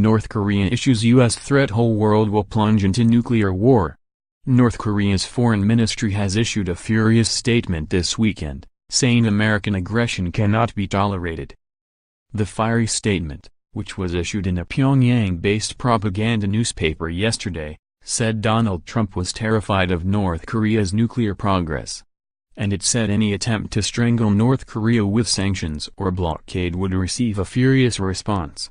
North Korea issues U.S. threat whole world will plunge into nuclear war. North Korea's foreign ministry has issued a furious statement this weekend, saying American aggression cannot be tolerated. The fiery statement, which was issued in a Pyongyang-based propaganda newspaper yesterday, said Donald Trump was terrified of North Korea's nuclear progress. And it said any attempt to strangle North Korea with sanctions or blockade would receive a furious response.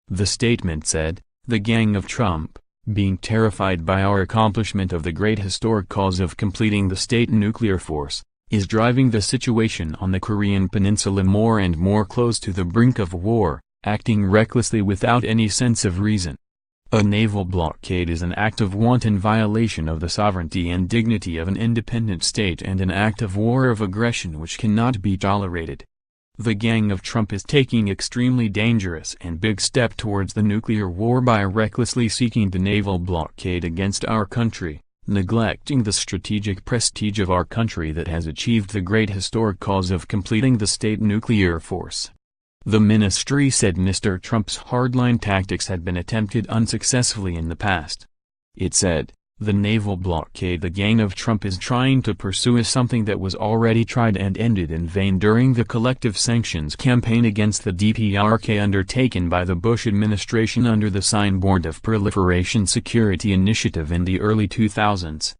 The statement said, "The gang of Trump, being terrified by our accomplishment of the great historic cause of completing the state nuclear force, is driving the situation on the Korean peninsula more and more close to the brink of war, acting recklessly without any sense of reason. A naval blockade is an act of wanton violation of the sovereignty and dignity of an independent state and an act of war of aggression which cannot be tolerated. The gang of Trump is taking extremely dangerous and big step towards the nuclear war by recklessly seeking the naval blockade against our country, neglecting the strategic prestige of our country that has achieved the great historic cause of completing the state nuclear force." The ministry said Mr. Trump's hardline tactics had been attempted unsuccessfully in the past. It said, "The naval blockade the gang of Trump is trying to pursue is something that was already tried and ended in vain during the collective sanctions campaign against the DPRK undertaken by the Bush administration under the Signboard of Proliferation Security Initiative in the early 2000s.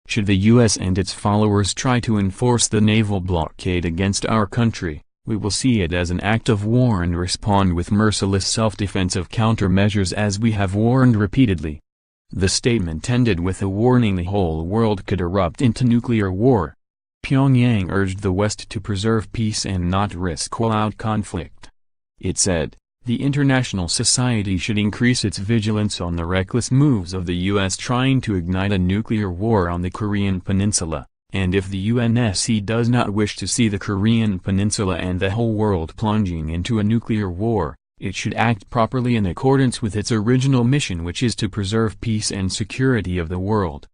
Should the U.S. and its followers try to enforce the naval blockade against our country, we will see it as an act of war and respond with merciless self-defensive countermeasures as we have warned repeatedly." The statement ended with a warning the whole world could erupt into nuclear war. Pyongyang urged the West to preserve peace and not risk all-out conflict. It said, "The international society should increase its vigilance on the reckless moves of the U.S. trying to ignite a nuclear war on the Korean peninsula, and if the UNSC does not wish to see the Korean peninsula and the whole world plunging into a nuclear war, it should act properly in accordance with its original mission, which is to preserve peace and security of the world."